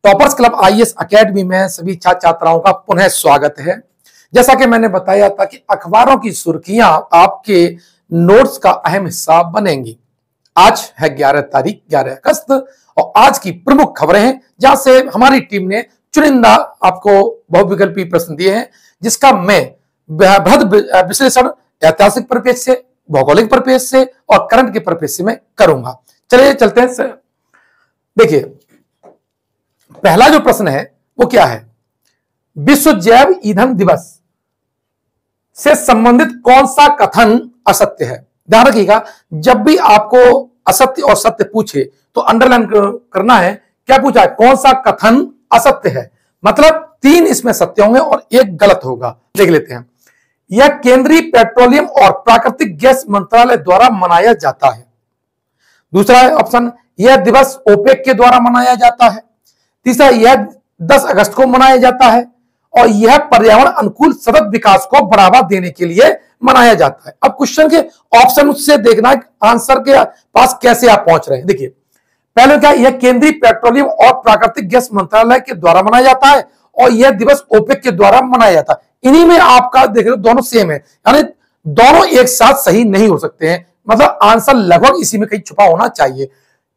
Toppers club IAS academy में सभी छात्र छात्राओं का पुनः स्वागत है। जैसा कि मैंने बताया था कि अखबारों की सुर्खियां आपके नोट्स का अहम हिस्सा बनेंगी। आज है 11 अगस्त और आज की प्रमुख खबरें हैं, जहां से हमारी टीम ने चुनिंदा आपको बहुविकल्पी प्रश्न दिए हैं, जिसका मैं बृहद विश्लेषण ऐतिहासिक परिप्रेक्ष्य से, भौगोलिक परिप्रेक्ष्य से और करंट के परिप्रेक्ष्य से मैं करूंगा। चलिए चलते हैं। देखिए, पहला जो प्रश्न है वो क्या है? विश्व जैव ईंधन दिवस से संबंधित कौन सा कथन असत्य है? ध्यान रखिएगा, जब भी आपको असत्य और सत्य पूछे तो अंडरलाइन करना है। क्या पूछा है? कौन सा कथन असत्य है, मतलब 3 इसमें सत्य होंगे और 1 गलत होगा। देख लेते हैं। यह केंद्रीय पेट्रोलियम और प्राकृतिक गैस मंत्रालय द्वारा मनाया जाता है। दूसरा है ऑप्शन, यह दिवस ओपेक के द्वारा मनाया जाता है। तीसरा, यह 10 अगस्त को मनाया जाता है और यह पर्यावरण अनुकूल सतत विकास को बढ़ावा देने के लिए मनाया जाता है। अब क्वेश्चन के ऑप्शन से देखना आंसर के पास कैसे आप पहुंच रहे हैं। देखिए, पहले क्या, यह केंद्रीय पेट्रोलियम और प्राकृतिक गैस मंत्रालय के द्वारा मनाया जाता है और यह दिवस ओपेक के द्वारा मनाया जाता है। इन्हीं में आपका देख लो दोनों सेम है, यानी दोनों एक साथ सही नहीं हो सकते हैं, मतलब आंसर लगभग इसी में कहीं छुपा होना चाहिए।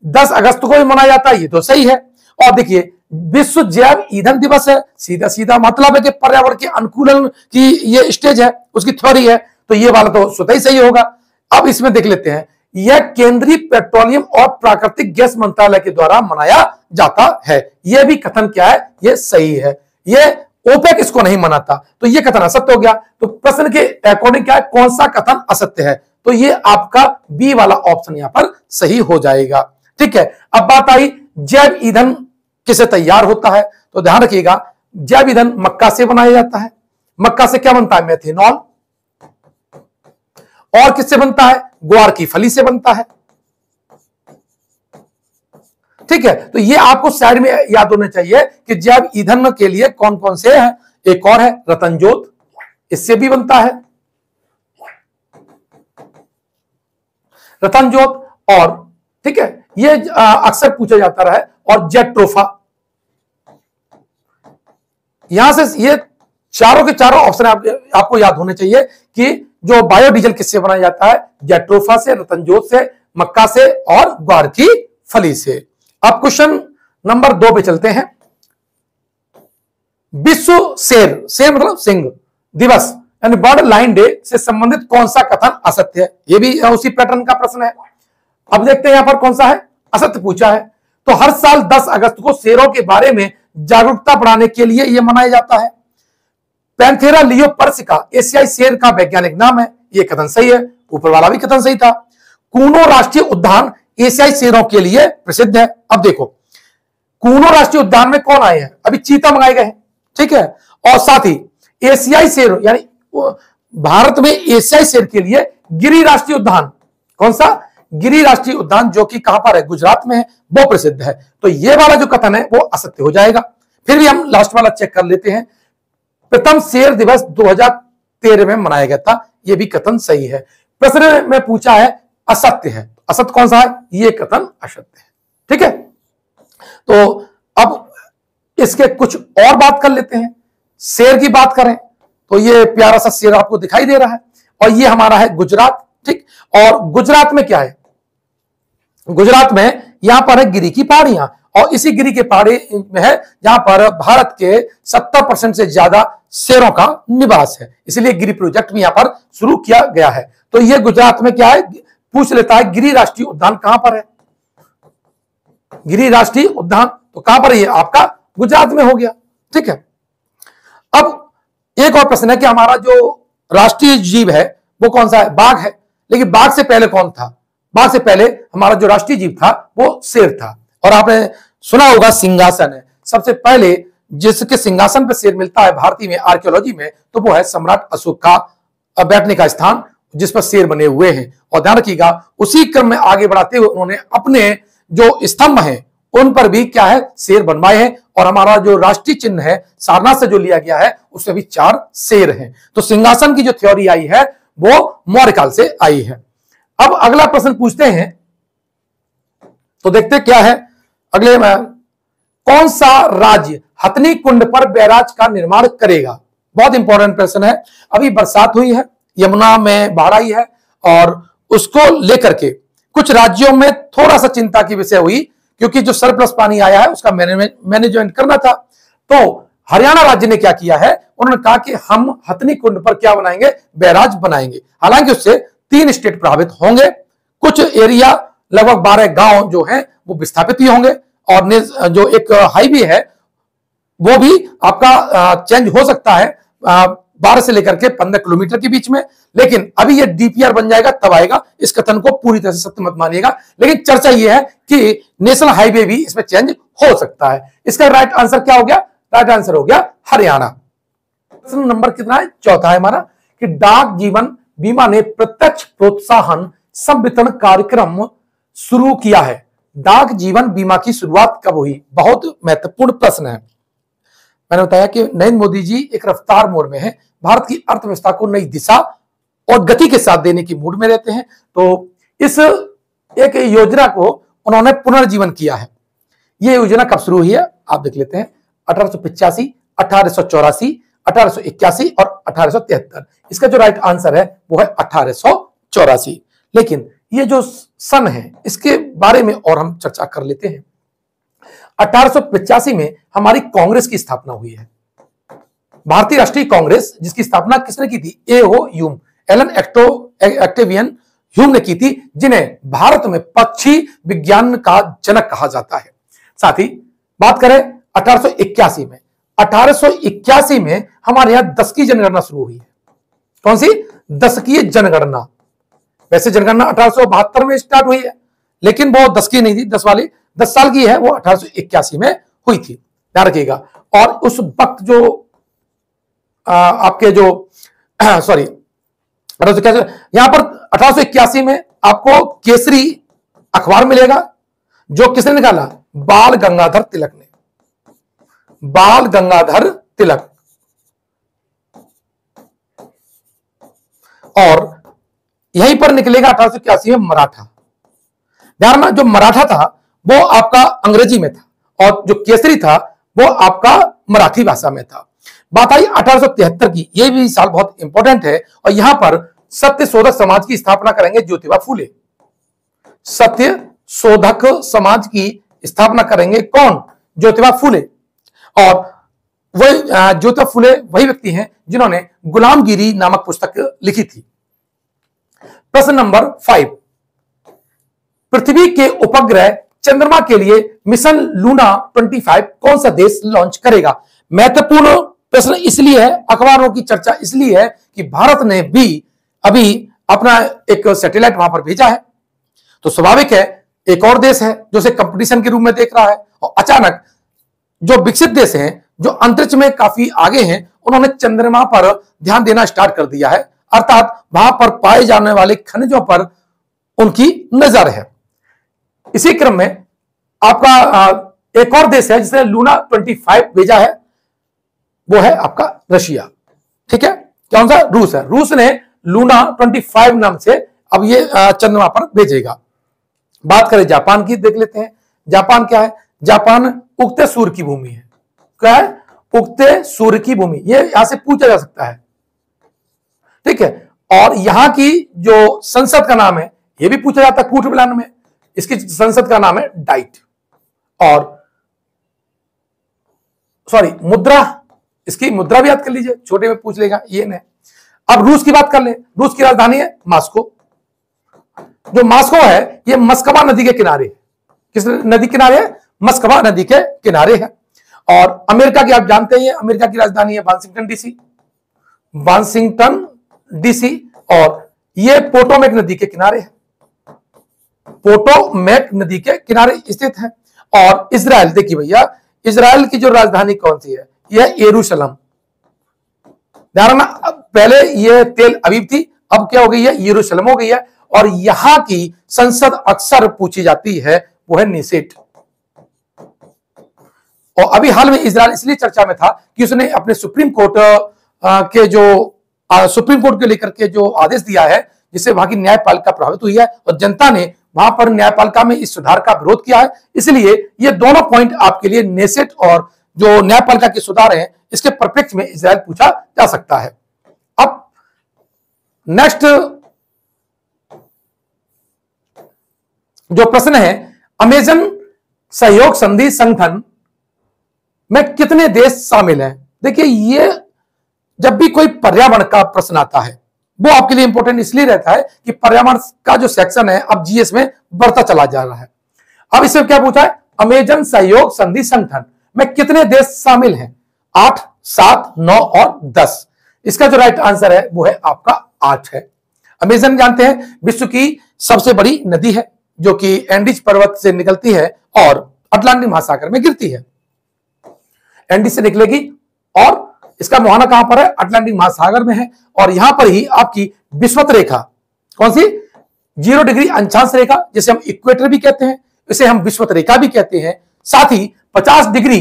10 अगस्त को भी मनाया जाता है, ये तो सही है। और देखिए, विश्व जैव ईंधन दिवस है, सीधा सीधा मतलब है कि पर्यावरण के अनुकूलन की ये स्टेज है, उसकी थ्योरी है, तो ये वाला तो स्वतः ही सही होगा। अब इसमें देख लेते हैं, यह केंद्रीय पेट्रोलियम और प्राकृतिक गैस मंत्रालय के द्वारा मनाया जाता है। यह भी कथन क्या है? ये सही है। ये ओपेक इसको नहीं मनाता, तो ये कथन असत्य हो गया। तो प्रश्न के अकॉर्डिंग क्या है, कौन सा कथन असत्य है? तो ये आपका बी वाला ऑप्शन यहां पर सही हो जाएगा। ठीक है। अब बात आई जैव ईंधन किसे तैयार होता है, तो ध्यान रखिएगा, जैव ईंधन मक्का से बनाया जाता है। मक्का से क्या बनता है? मेथेनॉल। और किससे बनता है? ग्वार की फली से बनता है। ठीक है, तो ये आपको साइड में याद होना चाहिए कि जैव ईंधन के लिए कौन कौन से हैं। एक और है रतनजोत, इससे भी बनता है रतनजोत। और ठीक है, ये अक्सर पूछा जाता रहा है। और जेट्रोफा, यहां से ये चारों के चारों ऑप्शन आपको याद होने चाहिए कि जो बायोडीजल किससे बनाया जाता है? जेट्रोफा से, रतनजोत से, मक्का से और ग्वार की फली से। अब क्वेश्चन नंबर 2 पे चलते हैं। विश्व शेर मतलब सिंह दिवस यानी बर्ड लाइन डे से संबंधित कौन सा कथन असत्य है? यह भी उसी पैटर्न का प्रश्न है। अब देखते हैं यहां पर कौन सा है, असत्य पूछा है। तो हर साल 10 अगस्त को शेरों के बारे में जागरूकता बढ़ाने के लिए यह मनाया जाता है। पैंथेरा लियो पर्सिका एशियाई शेर का वैज्ञानिक नाम है। यह कथन सही है, ऊपर वाला भी कथन सही था। कूनो राष्ट्रीय उद्यान एशियाई शेरों के लिए प्रसिद्ध है। अब देखो, कूनो राष्ट्रीय उद्यान में कौन आए हैं? अभी चीता मंगाए गए हैं। ठीक है, और साथ ही एशियाई शेर यानी भारत में एशियाई शेर के लिए गिरी राष्ट्रीय उद्यान, कौन सा? गिरी राष्ट्रीय उद्यान, जो कि कहां पर है? गुजरात में है, वो प्रसिद्ध है। तो ये वाला जो कथन है वो असत्य हो जाएगा। फिर भी हम लास्ट वाला चेक कर लेते हैं। प्रथम शेर दिवस 2013 में मनाया गया था, यह भी कथन सही है। प्रश्न में पूछा है असत्य है, असत्य कौन सा है? ये कथन असत्य है। ठीक है, तो अब इसके कुछ और बात कर लेते हैं। शेर की बात करें तो ये प्यारा सा शेर आपको दिखाई दे रहा है और ये हमारा है गुजरात। ठीक, और गुजरात में क्या है? गुजरात में यहां पर है गिरी की पहाड़ियां और इसी गिरी के पहाड़ी में है जहां पर भारत के 70% से ज्यादा शेरों का निवास है। इसलिए गिरी प्रोजेक्ट भी यहां पर शुरू किया गया है। तो यह गुजरात में क्या है, पूछ लेता है गिरी राष्ट्रीय उद्यान कहां पर है? गिरी राष्ट्रीय उद्यान तो कहां पर है? ये आपका गुजरात में हो गया। ठीक है, अब एक और प्रश्न है कि हमारा जो राष्ट्रीय जीव है वो कौन सा है? बाघ है। लेकिन बाघ से पहले कौन था? बाघ से पहले हमारा जो राष्ट्रीय जीव था वो शेर था। और आपने सुना होगा सिंहासन है। सबसे पहले जिसके सिंहासन पर शेर मिलता है भारतीय में आर्कियोलॉजी में, तो वो है सम्राट अशोक का बैठने का स्थान, जिस पर शेर बने हुए हैं। और ध्यान रखिएगा, उसी क्रम में आगे बढ़ाते हुए उन्होंने अपने जो स्तंभ हैं उन पर भी क्या है? शेर बनवाए हैं। और हमारा जो राष्ट्रीय चिन्ह है सारनाथ से जो लिया गया है उसमें भी 4 शेर हैं। तो सिंहासन की जो थ्योरी आई है वो मौर्य काल से आई है। अब अगला प्रश्न पूछते हैं, तो देखते क्या है अगले में। कौन सा राज्य हथनी कुंड पर बैराज का निर्माण करेगा? बहुत इंपॉर्टेंट प्रश्न है। अभी बरसात हुई है, यमुना में बाढ़ आई है और उसको लेकर के कुछ राज्यों में थोड़ा सा चिंता की विषय हुई, क्योंकि जो सरप्लस पानी आया है उसका मैनेजमेंट करना था। तो हरियाणा राज्य ने क्या किया है, उन्होंने कहा कि हम हथनी कुंड पर क्या बनाएंगे, बैराज बनाएंगे। हालांकि उससे 3 स्टेट प्रभावित होंगे, कुछ एरिया लगभग 12 गांव जो हैं वो विस्थापित भी होंगे, और जो एक हाईवे है वो भी आपका चेंज हो सकता है 12 से लेकर के 15 किलोमीटर के बीच में। लेकिन अभी ये डीपीआर बन जाएगा तब आएगा, इस कथन को पूरी तरह से सत्य मत मानिएगा। लेकिन चर्चा ये है कि नेशनल हाईवे भी इसमें चेंज हो सकता है। इसका राइट आंसर क्या हो गया? राइट आंसर हो गया हरियाणा। प्रश्न नंबर कितना है? चौथा है हमारा, कि डाक जीवन बीमा ने प्रत्यक्ष प्रोत्साहन संवितरण कार्यक्रम शुरू किया है। डाक जीवन बीमा की शुरुआत कब हुई? बहुत महत्वपूर्ण प्रश्न है। मैंने बताया कि नरेंद्र मोदी जी एक रफ्तार मोड में है, भारत की अर्थव्यवस्था को नई दिशा और गति के साथ देने की मूड में रहते हैं। तो इस एक योजना को उन्होंने पुनर्जीवन किया है। यह योजना कब शुरू हुई है आप देख लेते हैं। 1885, 1884, 1881 और 1873। इसका जो राइट आंसर है वो है 1884। लेकिन ये जो सन है इसके बारे में और हम चर्चा कर लेते हैं। 1885 में हमारी कांग्रेस की स्थापना हुई है, भारतीय राष्ट्रीय कांग्रेस, जिसकी स्थापना किसने की थी? A O. Hume, Allan Octavian Hume ने की थी, जिन्हें भारत में पक्षी विज्ञान का जनक कहा जाता है। साथ ही बात करें 1881 में, 1881 में हमारे यहां दशकीय जनगणना शुरू हुई है। कौन सी? दशकीय जनगणना। वैसे जनगणना 1872 में स्टार्ट हुई है, लेकिन वो दशकीय नहीं थी, 10 वाली 10 साल की है, वो 1881 में हुई थी, ध्यान रखिएगा। और उस वक्त जो आपके जो सॉरी यहां पर 1881 में आपको केसरी अखबार मिलेगा, जो किसने निकाला? बाल गंगाधर तिलक ने। बाल गंगाधर तिलक। और यहीं पर निकलेगा 1881 में मराठा। ध्यान में, जो मराठा था वो आपका अंग्रेजी में था, और जो केसरी था वो आपका मराठी भाषा में था। बात आई 1873 की, यह भी साल बहुत इंपॉर्टेंट है, और यहां पर सत्य शोधक समाज की स्थापना करेंगे ज्योतिबा फूले। सत्य शोधक समाज की स्थापना करेंगे कौन? ज्योतिबा फूले। और वही ज्योतिबा फूले वही व्यक्ति हैं जिन्होंने गुलामगिरी नामक पुस्तक लिखी थी। प्रश्न नंबर 5, पृथ्वी के उपग्रह चंद्रमा के लिए मिशन लूना 25 कौन सा देश लॉन्च करेगा? महत्वपूर्ण प्रश्न इसलिए है, अखबारों की चर्चा इसलिए है कि भारत ने भी अभी अपना एक सैटेलाइट वहां पर भेजा है। तो स्वाभाविक है एक और देश है जो उसे कंपटीशन के रूप में देख रहा है, और अचानक जो विकसित देश हैं, जो अंतरिक्ष में काफी आगे हैं, उन्होंने चंद्रमा पर ध्यान देना स्टार्ट कर दिया है, अर्थात वहां पर पाए जाने वाले खनिजों पर उनकी नजर है। इसी क्रम में आपका एक और देश है जिसने लूना 25 भेजा है, वो है आपका रशिया। ठीक है, कौन सा? रूस है। रूस ने लूना 25 नाम से अब ये चंद्रमा पर भेजेगा। बात करें जापान की, देख लेते हैं जापान क्या है। जापान उगते सूर्य की भूमि है। क्या है? उगते सूर्य की भूमि। ये यहां से पूछा जा सकता है, ठीक है। और यहां की जो संसद का नाम है ये भी पूछा जाता है कूट मिलान में, इसकी संसद का नाम है डाइट। और सॉरी मुद्रा, इसकी मुद्रा भी याद कर लीजिए, छोटे में पूछ लेगा ये नहीं। अब रूस की बात कर ले। रूस की राजधानी है मॉस्को। जो मॉस्को है ये मस्कवा नदी के किनारे है। किस नदी किनारे है? मस्कवा नदी के किनारे है। और अमेरिका की आप जानते हैं, अमेरिका की राजधानी है वाशिंगटन डीसी। वाशिंगटन डीसी, और ये पोटोमेक नदी के किनारे है। पोटोमेक नदी के किनारे स्थित है। और इजराइल, देखिए भैया, इजराइल की जो राजधानी कौन सी है? यह यरूशलेम। ध्यान रखना, पहले यह तेल अवीव थी, अब क्या हो गई है? यरूशलेम हो गई है। और यहां की संसद अक्सर पूछी जाती है, वो है निसेट। और अभी हाल में इजराइल इसलिए चर्चा में था कि उसने अपने सुप्रीम कोर्ट को लेकर के जो आदेश दिया है, जिससे वहां की न्यायपालिका प्रभावित हुई है, और जनता ने वहां पर न्यायपालिका में इस सुधार का विरोध किया है। इसलिए ये दोनों पॉइंट आपके लिए नेसेट और जो न्यायपालिका के सुधार हैं इसके परिप्रेक्ष्य में इजराइल पूछा जा सकता है। अब नेक्स्ट जो प्रश्न है, अमेजन सहयोग संधि संगठन में कितने देश शामिल हैं? देखिए, ये जब भी कोई पर्यावरण का प्रश्न आता है वो आपके लिए इंपॉर्टेंट इसलिए रहता है कि पर्यावरण का जो सेक्शन है अब जीएस में बढ़ता चला जा रहा है। अब इसमें क्या पूछा है, अमेजन सहयोग संधि संगठन में कितने देश शामिल हैं? 8, 7, 9 और 10। इसका जो राइट आंसर है वो है आपका 8 है। अमेजन जानते हैं विश्व की सबसे बड़ी नदी है जो कि एंडीज पर्वत से निकलती है और अटलांटिक महासागर में गिरती है। एंडीज से निकलेगी और इसका मुहाना कहां पर है? अटलांटिक महासागर में है। और यहां पर ही आपकी विषुवत रेखा, कौन सी? 0 डिग्री अंशांश रेखा, जिसे हम इक्वेटर भी कहते हैं, इसे हम विषुवत रेखा भी कहते हैं। साथ ही 50 डिग्री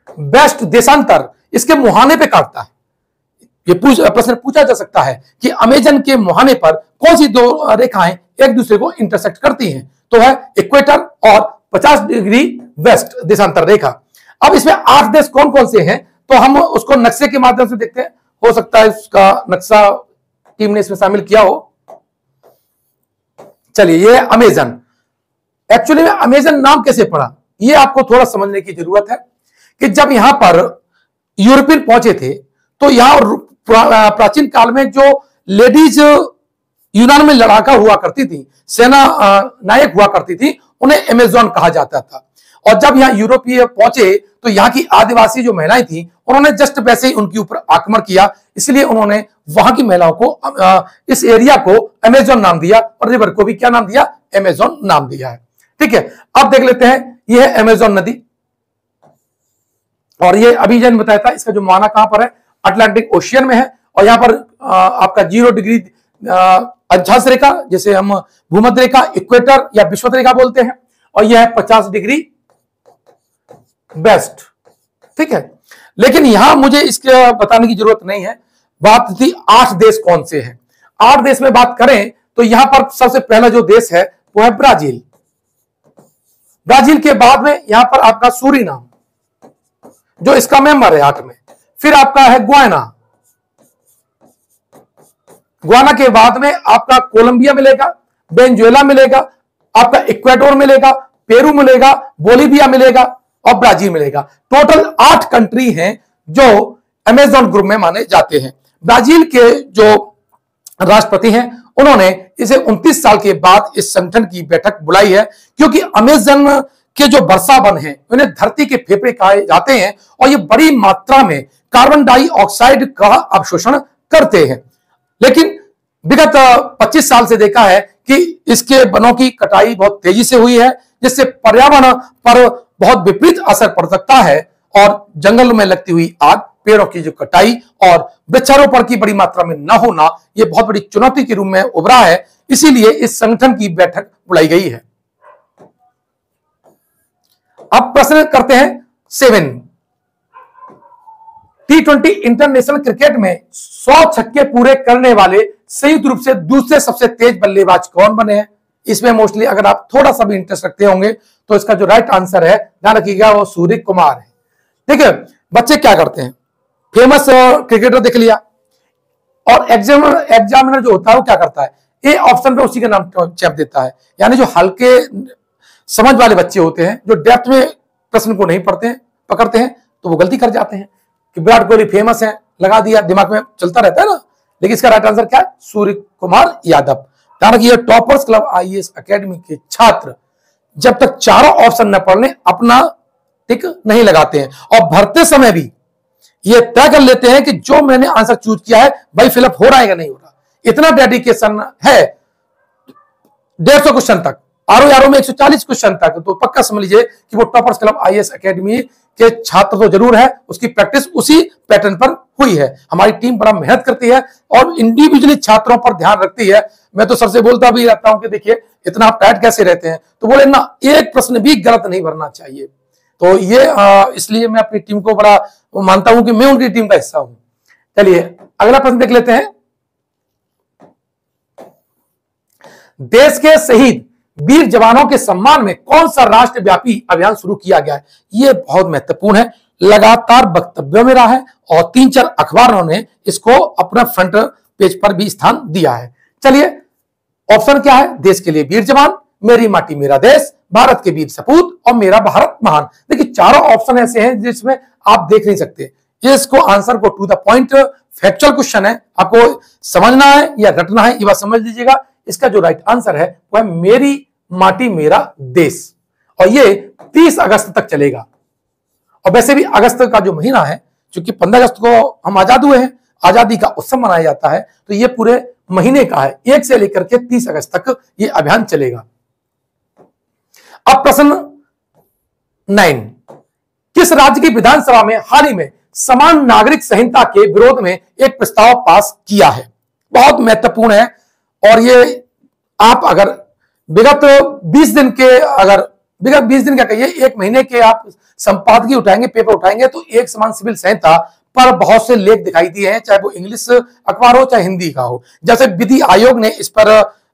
वेस्ट देशांतर इसके मुहाने पे काटता है। ये प्रश्न पूछा जा सकता है कि अमेजन के मुहाने पर कौन सी दो रेखाएं एक दूसरे को इंटरसेक्ट करती हैं? तो है इक्वेटर और 50 डिग्री वेस्ट देशांतर रेखा। अब इसमें 8 देश कौन कौन से हैं तो हम उसको नक्शे के माध्यम से देखते हैं। हो सकता है उसका नक्शा टीम ने इसमें शामिल किया हो। चलिए, ये अमेजन, एक्चुअली में अमेजन नाम कैसे पड़ा ये आपको थोड़ा समझने की जरूरत है कि जब यहां पर यूरोपियन पहुंचे थे तो यहां प्राचीन काल में जो लेडीज यूनान में लड़ाका हुआ करती थी, सेना नायक हुआ करती थी, उन्हें अमेजन कहा जाता था। और जब यहाँ यूरोपीय पहुंचे तो यहाँ की आदिवासी जो महिलाएं थी उन्होंने जस्ट वैसे ही उनके ऊपर आक्रमण किया, इसलिए उन्होंने वहां की महिलाओं को, इस एरिया को अमेजन नाम दिया और रिवर को भी क्या नाम दिया? अमेजन नाम दिया है। ठीक है, अब देख लेते हैं, यह है अमेजन नदी और ये अभी जैन बताया था इसका जो मुहाना कहां पर है? अटलांटिक ओशियन में है। और यहां पर आपका 0 डिग्री अंशांश रेखा, जिसे हम भूमध्य रेखा, इक्वेटर या विषुवत रेखा बोलते हैं, और यह है 50 डिग्री वेस्ट। ठीक है, लेकिन यहां मुझे इसके बताने की जरूरत नहीं है। बात थी 8 देश कौन से हैं। 8 देश में बात करें तो यहां पर सबसे पहला जो देश है वो है ब्राजील। ब्राजील के बाद में यहां पर आपका सूरीनाम जो इसका मेंबर है 8 में। फिर आपका है गुयाना। गुयाना के बाद में आपका कोलंबिया मिलेगा, वेनेजुएला मिलेगा, आपका इक्वाडोर मिलेगा, पेरू मिलेगा, बोलीविया मिलेगा और ब्राजील मिलेगा। टोटल 8 कंट्री हैं जो अमेजन ग्रुप में माने जाते हैं। ब्राजील के जो राष्ट्रपति हैं उन्होंने इसे 29 साल के बाद इस संगठन की बैठक बुलाई है, क्योंकि अमेजन के जो वर्षा वन हैं उन्हें धरती के फेफड़े कहे जाते हैं और ये बड़ी मात्रा में कार्बन डाइऑक्साइड का अवशोषण करते हैं। लेकिन विगत 25 साल से देखा है कि इसके वनों की कटाई बहुत तेजी से हुई है, जिससे पर्यावरण पर बहुत विपरीत असर पड़ सकता है और जंगल में लगती हुई आग, पेड़ों की जो कटाई और वृक्षारोपण की बड़ी मात्रा में न होना, यह बहुत बड़ी चुनौती के रूप में उभरा है। इसीलिए इस संगठन की बैठक बुलाई गई है। अब प्रश्न करते हैं 7। T20 इंटरनेशनल क्रिकेट में 100 छक्के पूरे करने वाले संयुक्त रूप से दूसरे सबसे तेज बल्लेबाज कौन बने हैं? इसमें मोस्टली अगर आप थोड़ा सा भी इंटरेस्ट रखते होंगे तो इसका जो राइट आंसर है, ध्यान रखिएगा, वो सूर्य कुमार है। ठीक है, बच्चे क्या करते हैं, फेमस क्रिकेटर देख लिया और एग्जामिनर जो होता है वो क्या करता है? ए ऑप्शन पे उसी का नाम चैप देता है। यानी जो हल्के समझ वाले बच्चे होते हैं, जो डेप्थ में प्रश्न को नहीं पढ़ते हैं, पकड़ते हैं, तो वो गलती कर जाते हैं कि विराट कोहली फेमस है, लगा दिया, दिमाग में चलता रहता है ना। लेकिन इसका राइट आंसर क्या है? सूर्य कुमार यादव। ध्यान रखिए, टॉपर्स क्लब आईएएस एकेडमी के छात्र जब तक चारों ऑप्शन न पढ़ लें अपना टिक नहीं लगाते हैं और भरते समय भी ये तय कर लेते हैं कि जो मैंने आंसर चूज किया है भाई फिलअप हो रहा है या नहीं हो रहा। इतना डेडिकेशन है 150 क्वेश्चन तक, आरओ में 140 क्वेश्चन तक, तो पक्का समझ लीजिए कि वो टॉपर्स क्लब आईएएस एकेडमी के छात्र तो जरूर है, उसकी प्रैक्टिस उसी पैटर्न पर हुई है। हमारी टीम बड़ा मेहनत करती है और इंडिविजुअली छात्रों पर ध्यान रखती है। मैं तो सबसे बोलता भी रहता हूं कि देखिए इतना आप टाइट कैसे रहते हैं, तो बोले ना एक प्रश्न भी गलत नहीं भरना चाहिए। तो ये इसलिए मैं अपनी टीम को बड़ा मानता हूं कि मैं उनकी टीम का हिस्सा हूं। चलिए अगला प्रश्न देख लेते हैं। देश के शहीद वीर जवानों के सम्मान में कौन सा राष्ट्रव्यापी अभियान शुरू किया गया है? यह बहुत महत्वपूर्ण है, लगातार वक्तव्यों में रहा है और 3-4 अखबारों ने इसको अपना फ्रंट पेज पर भी स्थान दिया है। चलिए, ऑप्शन क्या है? देश के लिए वीर जवान, मेरी माटी मेरा देश, भारत के वीर सपूत और मेरा भारत महान। देखिए, चारों ऑप्शन ऐसे हैं जिसमें आप देख नहीं सकते। इसको आंसर को to the point factual question है, आपको समझना है या रटना है, ये बात समझ लीजिएगा। इसका जो राइट आंसर है वो है मेरी माटी मेरा देश, और ये 30 अगस्त तक चलेगा। और वैसे भी अगस्त का जो महीना है, क्योंकि 15 अगस्त को हम आजाद हुए हैं, आजादी का उत्सव मनाया जाता है, तो ये पूरे महीने का है, 1 से लेकर के 30 अगस्त तक ये अभियान चलेगा। अब प्रश्न 9, किस राज्य की विधानसभा में हाल ही में समान नागरिक संहिता के विरोध में एक प्रस्ताव पास किया है? बहुत महत्वपूर्ण है, और ये आप अगर विगत 20 दिन के, अगर विगत 20 दिन क्या कहिए, 1 महीने के आप संपादकीय उठाएंगे, पेपर उठाएंगे, तो एक समान सिविल संहिता पर बहुत से लेख दिखाई दिए हैं, चाहे वो इंग्लिश अखबार हो चाहे हिंदी का हो। जैसे विधि आयोग ने इस पर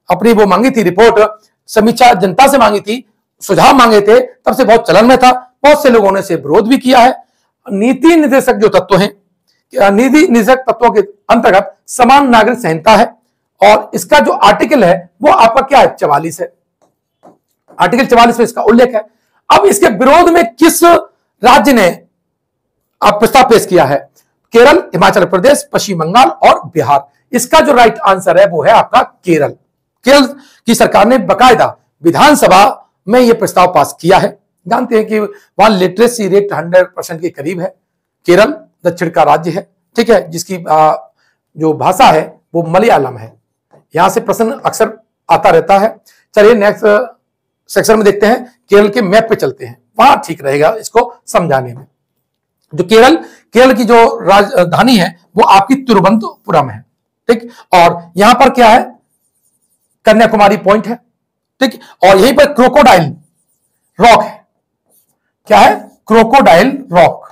अपनी वो मांगी थी रिपोर्ट, समीक्षा जनता से मांगी थी, सुझाव मांगे थे, तब से बहुत चलन में था, बहुत से लोगों ने इसे विरोध भी किया है। नीति निर्देशक जो तत्व हैं, नीति निर्देशक तत्वों के अंतर्गत समान नागरिक संहिता है, और इसका जो आर्टिकल है वो आपका क्या है? 44 है। आर्टिकल 44 में इसका उल्लेख है। अब इसके विरोध में किस राज्य ने आप प्रस्ताव पेश किया है? केरल, हिमाचल प्रदेश, पश्चिम बंगाल और बिहार। इसका जो राइट आंसर है वो है आपका केरल। केरल की सरकार ने बकायदा विधानसभा में यह प्रस्ताव पास किया है। जानते हैं कि वहां लिटरेसी रेट 100% के करीब है। केरल दक्षिण का राज्य है, ठीक है, जिसकी जो भाषा है वो मलयालम है। यहां से प्रश्न अक्सर आता रहता है। चलिए नेक्स्ट सेक्शन में देखते हैं, केरल के मैप पे चलते हैं, वहां ठीक रहेगा इसको समझाने में। जो केरल की जो राजधानी है वो आपकी तिरुवनंतपुरम है, ठीक, और यहां पर क्या है? कन्याकुमारी पॉइंट है, ठीक, और यहीं पर क्रोकोडाइल रॉक है। क्या है? Crocodile rock.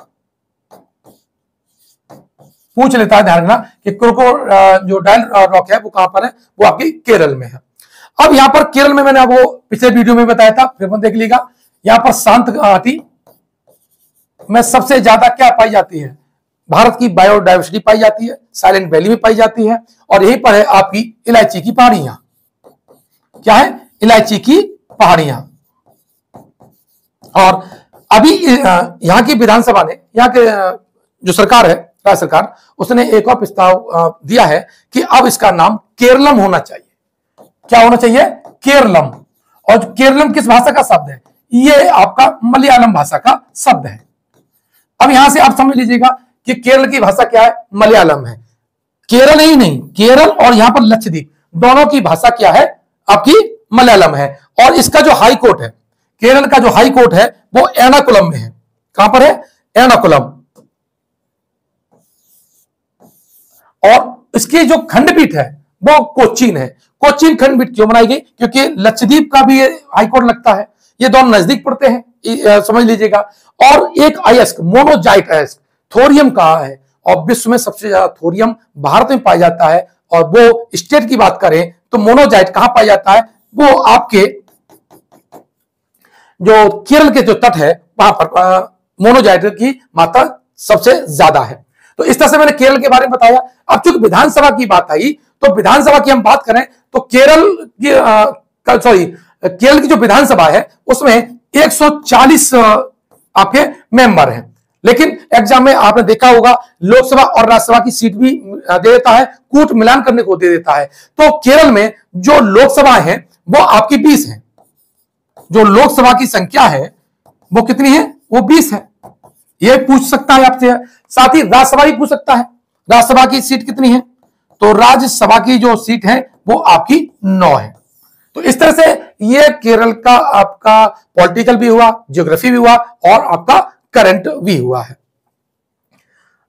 पूछ लेता है, ध्यान रखना कि क्रोकोडाइल रॉक है वो कहां पर है? वो आपकी केरल में है। अब यहां पर केरल में मैंने आपको पिछले वीडियो में बताया था, फिर देख लीजिएगा। यहां पर शांत घाटी में सबसे ज्यादा क्या पाई जाती है? भारत की बायोडायवर्सिटी पाई जाती है, साइलेंट वैली में पाई जाती है, और यहीं पर है आपकी इलायची की पहाड़ियां। क्या है? इलायची की पहाड़ियां। और अभी यहां की विधानसभा ने, यहां के जो सरकार है, राज्य सरकार, उसने एक और प्रस्ताव दिया है कि अब इसका नाम केरलम होना चाहिए। क्या होना चाहिए? केरलम। और केरलम किस भाषा का शब्द है? ये आपका मलयालम भाषा का शब्द है। अब यहां से आप समझ लीजिएगा कि केरल की भाषा क्या है? मलयालम है। केरल ही नहीं, केरल और यहां पर लक्षद्वीप, दोनों की भाषा क्या है? आपकी मलयालम है। और इसका जो हाई कोर्ट है, केरल का जो हाई कोर्ट है वो एर्नाकुलम में है। कहां पर है? एर्नाकुलम। और इसकी जो खंडपीठ है वो कोचीन है। कोचीन खंडपीठ क्यों बनाई गई? क्योंकि लक्षद्वीप का भी हाई कोर्ट लगता है, ये दोनों नजदीक पड़ते हैं, समझ लीजिएगा। और एक अयस्क, मोनोजाइट अयस्क थोरियम का है, और विश्व में सबसे ज्यादा थोरियम भारत में पाया जाता है। और वो स्टेट की बात करें तो मोनोजाइट कहां पाया जाता है? वो आपके जो केरल के जो तट है वहां पर मोनोजाइट की मात्रा सबसे ज्यादा है। तो इस तरह से मैंने केरल के बारे में बताया। अब चूंकि विधानसभा की बात आई, तो विधानसभा की हम बात करें तो केरल की जो विधानसभा है उसमें 140 आपके मेंबर हैं। लेकिन एग्जाम में आपने देखा होगा लोकसभा और राज्यसभा की सीट भी दे देता है, कूट मिलान करने को दे देता है। तो केरल में जो लोकसभा है वो आपकी 20 है। जो लोकसभा की संख्या है वो कितनी है? वो 20 है। ये पूछ सकता है आपसे। साथ ही राज्यसभा भी पूछ सकता है, राज्यसभा की सीट कितनी है? तो राज्यसभा की जो सीट है वो आपकी 9 है। तो इस तरह से ये केरल का आपका पॉलिटिकल भी हुआ, ज्योग्राफी भी हुआ, और आपका करंट भी हुआ है।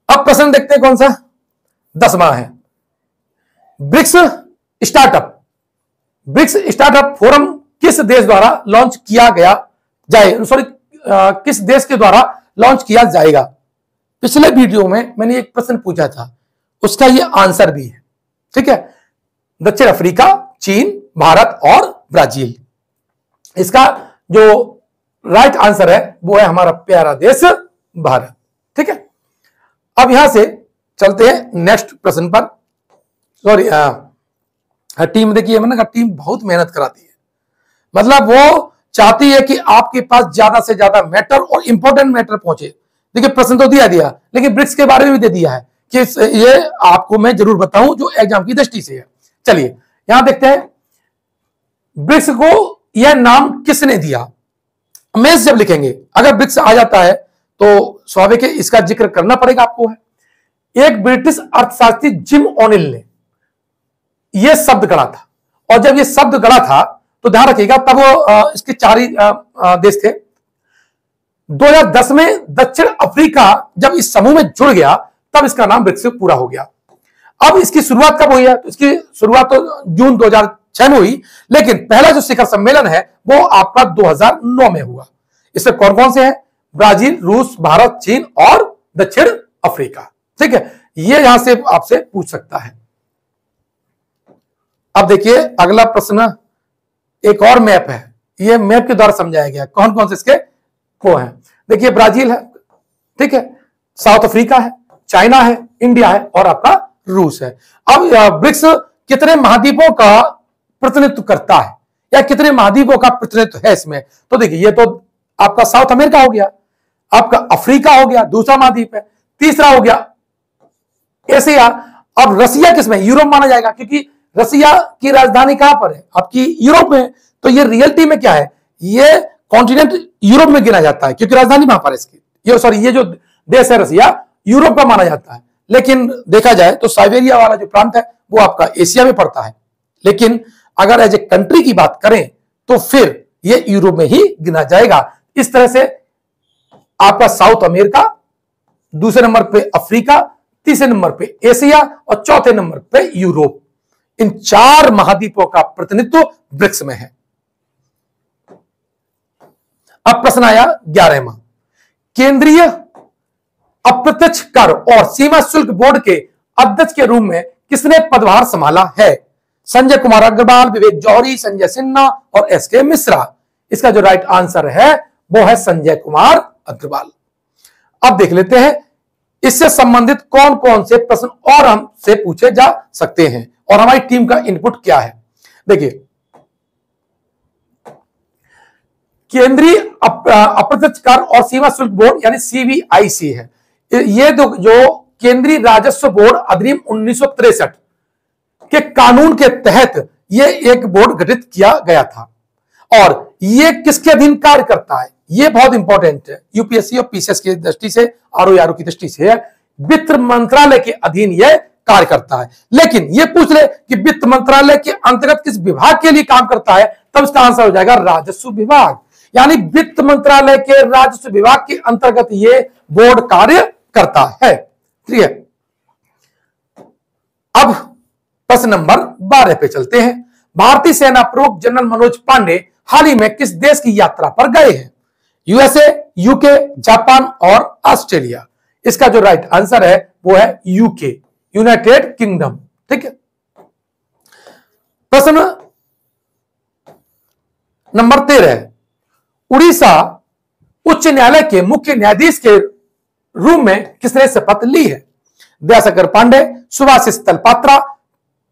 अब प्रश्न देखते हैं कौन सा? 10वां है BRICS startup. BRICS startup forum किस देश द्वारा लॉन्च किया गया किस देश के द्वारा लॉन्च किया जाएगा? पिछले वीडियो में मैंने एक प्रश्न पूछा था, उसका ये आंसर भी है, ठीक है। दक्षिण अफ्रीका, चीन, भारत और ब्राजील। इसका जो राइट आंसर है वो है हमारा प्यारा देश भारत। ठीक है, अब यहां से चलते हैं नेक्स्ट प्रश्न पर। सॉरी, टीम देखिए, मैंने कहा टीम बहुत मेहनत कराती है, मतलब वो चाहती है कि आपके पास ज्यादा से ज्यादा मैटर और इंपॉर्टेंट मैटर पहुंचे। देखिए प्रश्न तो दिया, लेकिन ब्रिक्स के बारे में भी दे दिया है कि ये आपको मैं जरूर बताऊं जो एग्जाम की दृष्टि से है। चलिए यहां देखते हैं, ब्रिक्स को यह नाम किसने दिया। मेंस जब लिखेंगे अगर ब्रिक्स आ जाता है तो स्वाभाविक है इसका जिक्र करना पड़ेगा आपको। है एक ब्रिटिश अर्थशास्त्री जिम ओनिल ने यह शब्द गढ़ा था, और जब यह शब्द गढ़ा था तो ध्यान रखिएगा तब इसके 4 ही देश थे। 2010 में दक्षिण अफ्रीका जब इस समूह में जुड़ गया तब इसका नाम ब्रिक्स पूरा हो गया। अब इसकी शुरुआत कब हुई है, तो इसकी शुरुआत तो जून 2006 में हुई, लेकिन पहला जो शिखर सम्मेलन है वो आपका 2009 में हुआ। इसमें कौन कौन से हैं, ब्राजील, रूस, भारत, चीन और दक्षिण अफ्रीका। ठीक है, ये यहां से आपसे पूछ सकता है। अब देखिए अगला प्रश्न, एक और मैप है, ये मैप के द्वारा समझाया गया कौन कौन से इसके वो है। देखिए ब्राजील है, ठीक है, साउथ अफ्रीका है, चाइना है, इंडिया है और आपका रूस है। अब ब्रिक्स कितने महाद्वीपों का प्रतिनिधित्व करता है या कितने महाद्वीपों का प्रतिनिधित्व है इसमें, तो देखिए ये तो आपका साउथ अमेरिका हो गया, आपका अफ्रीका हो गया, दूसरा महाद्वीप है, तीसरा हो गया एशिया। अब रसिया किसमें, यूरोप माना जाएगा, क्योंकि रसिया की राजधानी कहां पर है, आपकी यूरोप में। तो ये रियलिटी में क्या है, ये कॉन्टिनेंट यूरोप में गिना जाता है क्योंकि राजधानी वहां पर है इसकी। ये जो देश है रसिया यूरोप का माना जाता है, लेकिन देखा जाए तो साइबेरिया वाला जो प्रांत है वो आपका एशिया में पड़ता है। लेकिन अगर एज ए कंट्री की बात करें तो फिर ये यूरोप में ही गिना जाएगा। इस तरह से आपका साउथ अमेरिका, दूसरे नंबर पे अफ्रीका, तीसरे नंबर पे एशिया और चौथे नंबर पे यूरोप, इन 4 महाद्वीपों का प्रतिनिधित्व ब्रिक्स में है। अब प्रश्न आया 11वां, केंद्रीय अप्रत्यक्ष कर और सीमा शुल्क बोर्ड के अध्यक्ष के रूप में किसने पदभार संभाला है। संजय कुमार अग्रवाल, विवेक जौहरी, संजय सिन्हा और एसके मिश्रा। इसका जो राइट आंसर है वो है संजय कुमार अग्रवाल। अब देख लेते हैं इससे संबंधित कौन कौन से प्रश्न और हमसे पूछे जा सकते हैं और हमारी टीम का इनपुट क्या है। देखिए केंद्रीय अप्रत्यक्ष कर और सीमा शुल्क बोर्ड यानी सीबीआईसी है, ये जो केंद्रीय राजस्व बोर्ड अधिनियम 1963 के कानून के तहत ये एक बोर्ड गठित किया गया था। और ये किसके अधीन कार्य करता है, ये बहुत इंपॉर्टेंट है, यूपीएससी और पीसीएस की दृष्टि से, आरओ की दृष्टि से वित्त मंत्रालय के अधीन यह कार्य करता है। लेकिन ये पूछ ले कि वित्त मंत्रालय के अंतर्गत किस विभाग के लिए काम करता है, तब इसका आंसर हो जाएगा राजस्व विभाग। यानी वित्त मंत्रालय के राजस्व विभाग के अंतर्गत ये बोर्ड कार्य करता है। क्लियर। अब प्रश्न नंबर 12 पे चलते हैं। भारतीय सेना प्रमुख जनरल मनोज पांडे हाल ही में किस देश की यात्रा पर गए हैं, यूएसए, यूके, जापान और ऑस्ट्रेलिया। इसका जो राइट आंसर है वो है यूके, यूनाइटेड किंगडम। ठीक है। प्रश्न नंबर 13, उड़ीसा उच्च न्यायालय के मुख्य न्यायाधीश के रूप में किसने शपथ ली है, दयाशंकर पांडे, सुभाषिष तलपात्रा,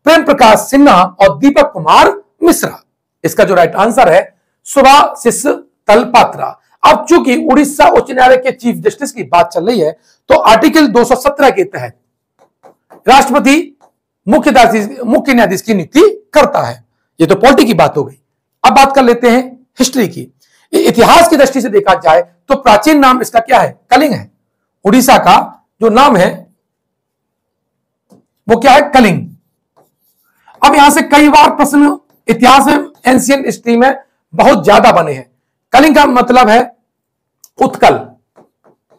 प्रेम प्रकाश सिन्हा और दीपक कुमार मिश्रा। इसका जो राइट आंसर है सुभाषिष तलपात्रा। अब चूंकि उड़ीसा उच्च न्यायालय के चीफ जस्टिस की बात चल रही है तो आर्टिकल 217 के तहत राष्ट्रपति मुख्य न्यायाधीश की नियुक्ति करता है। ये तो पॉलिटी की बात हो गई। अब बात कर लेते हैं हिस्ट्री की। इतिहास की दृष्टि से देखा जाए तो प्राचीन नाम इसका क्या है, कलिंग है। उड़ीसा का जो नाम है वो क्या है, कलिंग। अब यहां से कई बार प्रश्न इतिहास में, एंशिएंट हिस्ट्री में बहुत ज्यादा बने हैं। कलिंग का मतलब है उत्कल,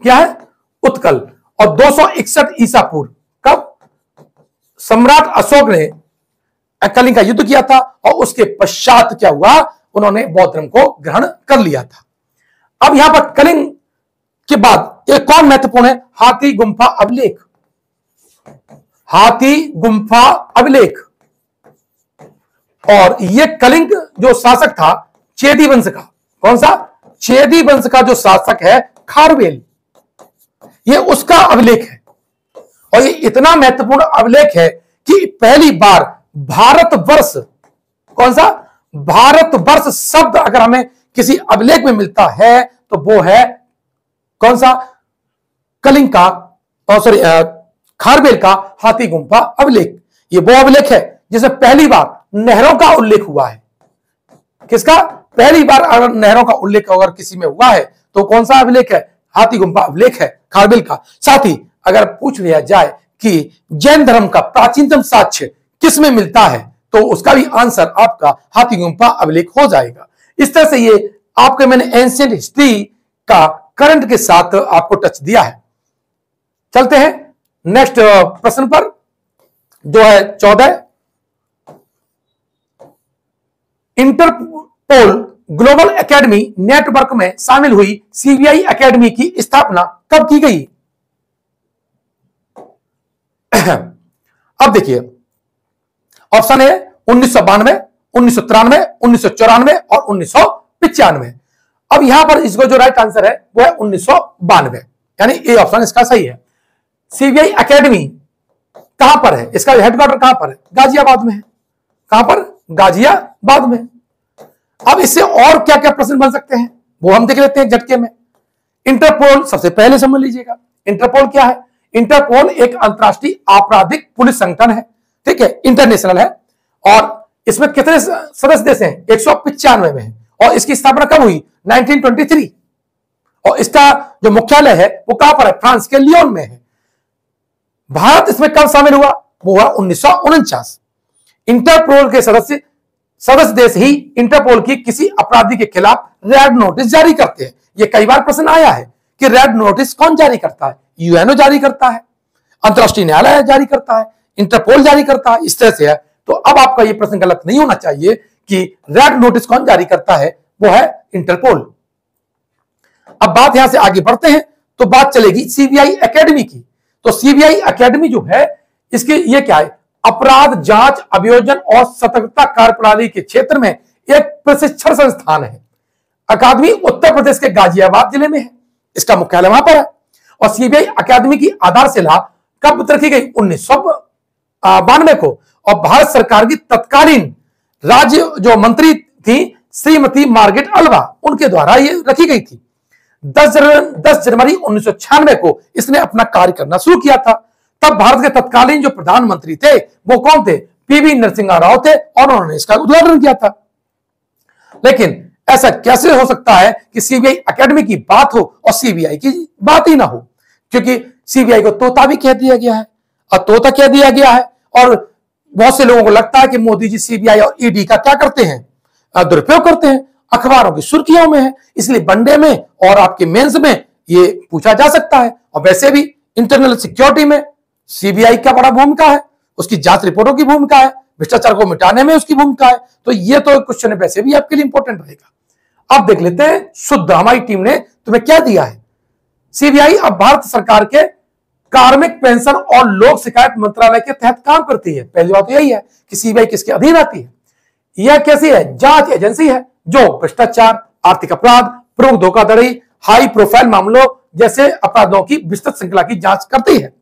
क्या है, उत्कल। और 261 ईसा पूर्व कब सम्राट अशोक ने कलिंग का युद्ध किया था और उसके पश्चात क्या हुआ, उन्होंने बौद्ध धर्म को ग्रहण कर लिया था। अब यहां पर कलिंग के बाद एक कौन महत्वपूर्ण है, हाथी गुम्फा अभिलेख। हाथी गुम्फा अभिलेख। और यह कलिंग जो शासक था चेदी वंश का, कौन सा? चेदी वंश का जो शासक है खारवेल, ये उसका अभिलेख है। और ये इतना महत्वपूर्ण अभिलेख है कि पहली बार भारतवर्ष, कौन सा? भारतवर्ष शब्द अगर हमें किसी अभिलेख में मिलता है तो वो है कौन सा? कलिंग का, सॉरी, खारवेल का हाथी गुम्फा अभिलेख। ये वो अभिलेख है जिसमें पहली बार नहरों का उल्लेख हुआ है। किसका? पहली बार अगर नहरों का उल्लेख अगर किसी में हुआ है तो कौन सा अभिलेख है? हाथी गुम्फा अभिलेख है खारवेल का। साथ ही अगर पूछ लिया जाए कि जैन धर्म का प्राचीनतम साक्ष्य किस में मिलता है तो उसका भी आंसर आपका हाथी गुम्फा अभिलेख हो जाएगा। इस तरह से ये आपके मैंने एंशिएंट हिस्ट्री का करंट के साथ आपको टच दिया है। चलते हैं नेक्स्ट प्रश्न पर, जो है 14। इंटरपोल ग्लोबल एकेडमी नेटवर्क में शामिल हुई सीबीआई एकेडमी की स्थापना कब की गई? अब देखिए, ऑप्शन है 1992, 1993, 1994 और 1995। अब यहां पर इसको जो राइट आंसर है वो है 1992, यानी ये ऑप्शन इसका सही है। सीबीआई एकेडमी कहां पर है? इसका हेडक्वार्टर कहां पर है? गाजियाबाद में है। कहां पर? गाजियाबाद में। अब इससे और क्या क्या प्रश्न बन सकते हैं वो हम देख लेते हैं झटके में। इंटरपोल सबसे पहले समझ लीजिएगा, इंटरपोल क्या है? इंटरपोल एक अंतरराष्ट्रीय आपराधिक पुलिस संगठन है, ठीक है, इंटरनेशनल है। और इसमें कितने सदस्य देश हैं? 195 में है। और इसकी स्थापना कब हुई? 1923। और इसका जो मुख्यालय है वो कहां पर है? फ्रांस के लियोन में है। भारत इसमें कब शामिल हुआ? वो हुआ 1949। इंटरपोल के सदस्य देश ही इंटरपोल की किसी अपराधी के खिलाफ रेड नोटिस जारी करते हैं। यह कई बार प्रश्न आया है कि रेड नोटिस कौन जारी करता है? यूएनओ जारी करता है, अंतरराष्ट्रीय न्यायालय जारी करता है, इंटरपोल जारी करता है, इस तरह से है। तो अब आपका यह प्रश्न गलत नहीं होना चाहिए कि रेड नोटिस कौन जारी करता है, वो है इंटरपोल। अब बात यहां से आगे बढ़ते हैं तो बात चलेगी सीबीआई एकेडमी की। तो सीबीआई एकेडमी जो है इसके ये क्या है? अपराध जांच, अभियोजन और सतर्कता कार्यप्रणाली के क्षेत्र में एक प्रशिक्षण संस्थान है। अकादमी उत्तर प्रदेश के गाजियाबाद जिले में है, इसका मुख्यालय वहां पर है। और सीबीआई अकादमी की आधारशिला कब रखी गई? 1992 को। और भारत सरकार की तत्कालीन राज्य जो मंत्री थी श्रीमती मार्गरेट अल्वा, उनके द्वारा ये रखी गई थी। 10 जनवरी 1996 को इसने अपना कार्य करना शुरू किया था। तब भारत के तत्कालीन जो प्रधानमंत्री थे वो कौन थे? पीवी नरसिम्हा राव थे और उन्होंने इसका उद्घाटन किया था। लेकिन ऐसा कैसे हो सकता है कि सीबीआई एकेडमी की बात हो और सीबीआई की बात ही ना हो? क्योंकि सीबीआई को तोता भी कह दिया गया है और तोता कह दिया गया है। और बहुत से लोगों को लगता है कि मोदी जी सीबीआई और ईडी का क्या करते हैं? दुरुपयोग करते हैं, अखबारों की सुर्खियों में है। इसलिए वनडे में और आपके मेंस में ये पूछा जा सकता है। और वैसे भी इंटरनल सिक्योरिटी में सीबीआई का बड़ा भूमिका है, उसकी जांच रिपोर्टों की भूमिका है, भ्रष्टाचार को मिटाने में उसकी भूमिका है। तो ये तो क्वेश्चन वैसे भी आपके लिए इंपॉर्टेंट रहेगा। अब देख लेते हैं शुद्ध हमारी टीम ने तुम्हें क्या दिया है। सीबीआई अब भारत सरकार के कार्मिक पेंशन और लोक शिकायत मंत्रालय के तहत काम करती है। पहली बात तो यही है कि सीबीआई किसके अधीन आती है? यह कैसी है? जांच एजेंसी है जो भ्रष्टाचार, आर्थिक अपराध, प्रमुख धोखाधड़ी, हाई प्रोफाइल मामलों जैसे अपराधों की विस्तृत श्रृंखला की जांच करती है।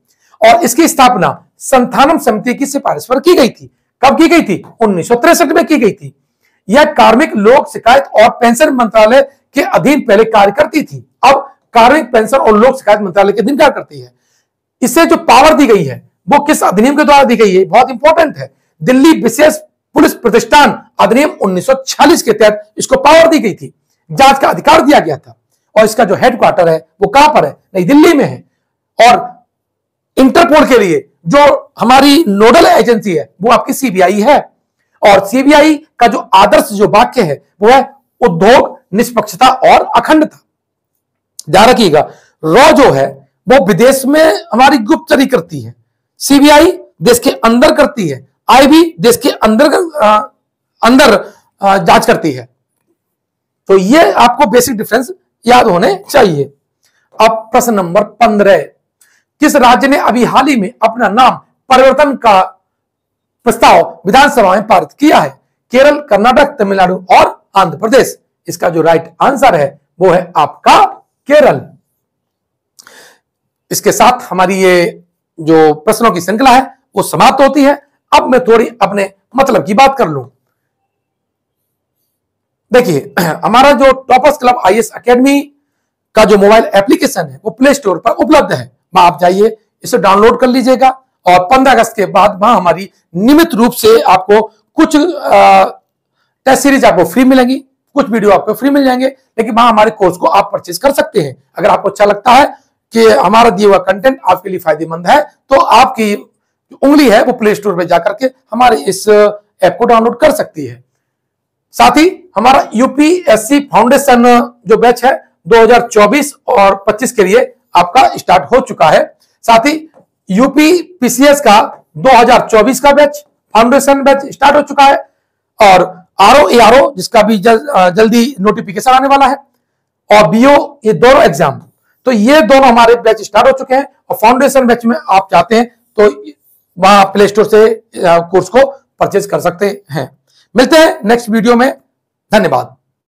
और इसकी स्थापना संथानम समिति की सिफारिश पर की गई थी। कब की गई थी? 1963 में की गई थी। यह कार्मिक लोक शिकायत और पेंशन मंत्रालय के अधीन पहले कार्य करती थी, अब कार्मिक पेंशन और लोक शिकायत मंत्रालय के अधीन कार्य करती है। इसे जो पावर दी गई है वो किस अधिनियम के द्वारा दी गई है? बहुत इंपॉर्टेंट है। दिल्ली विशेष पुलिस प्रतिष्ठान अधिनियम 1946 के तहत इसको पावर दी गई थी, जांच का अधिकार दिया गया था। और इसका जो हेडक्वार्टर है वो कहां पर है? नई दिल्ली में है। और इंटरपोल के लिए जो हमारी नोडल एजेंसी है वो आपकी सीबीआई है। और सीबीआई का जो आदर्श जो वाक्य है वो है उद्योग, निष्पक्षता और अखंडता। ध्यान रखिएगा, रॉ जो है वो विदेश में हमारी गुप्तचरी करती है, सीबीआई देश के अंदर करती है, आईबी देश के अंदर जांच करती है। तो ये आपको बेसिक डिफरेंस याद होने चाहिए। अब प्रश्न नंबर 15, किस राज्य ने अभी हाल ही में अपना नाम परिवर्तन का प्रस्ताव विधानसभा में पारित किया है? केरल, कर्नाटक, तमिलनाडु और आंध्र प्रदेश। इसका जो राइट आंसर है वो है आपका केरल। इसके साथ हमारी ये जो प्रश्नों की श्रृंखला है वो समाप्त होती है। अब मैं थोड़ी अपने मतलब की बात कर लूं। देखिए, हमारा जो टॉपर्स क्लब आईएएस एकेडमी का जो मोबाइल एप्लीकेशन है वो प्ले स्टोर पर उपलब्ध है। वहां आप जाइए, इसे डाउनलोड कर लीजिएगा और 15 अगस्त के बाद वहां हमारी नियमित रूप से आपको कुछ टेस्ट सीरीज आपको फ्री मिलेंगी, कुछ वीडियो आपको फ्री मिल जाएंगे, लेकिन वहां हमारे कोर्स को आप परचेज कर सकते हैं। अगर आपको अच्छा लगता है कि हमारा दिया हुआ कंटेंट आपके लिए फायदेमंद है तो आपकी उंगली है वो प्ले स्टोर पर जाकर के हमारे इस ऐप को डाउनलोड कर सकती है। साथ ही हमारा यूपीएससी फाउंडेशन जो बैच है 2024 और 25 के लिए आपका स्टार्ट हो चुका है। साथ ही यूपी पीसीएस का 2024 का बैच फाउंडेशन बैच स्टार्ट हो चुका है और आरओ एआरओ जिसका भी जल्दी नोटिफिकेशन आने वाला है और बीओ, ये दोनों एग्जाम, तो ये दोनों हमारे बैच स्टार्ट हो चुके हैं। और फाउंडेशन बैच में आप चाहते हैं तो वहां प्ले स्टोर से कोर्स को परचेज कर सकते हैं। मिलते हैं नेक्स्ट वीडियो में। धन्यवाद।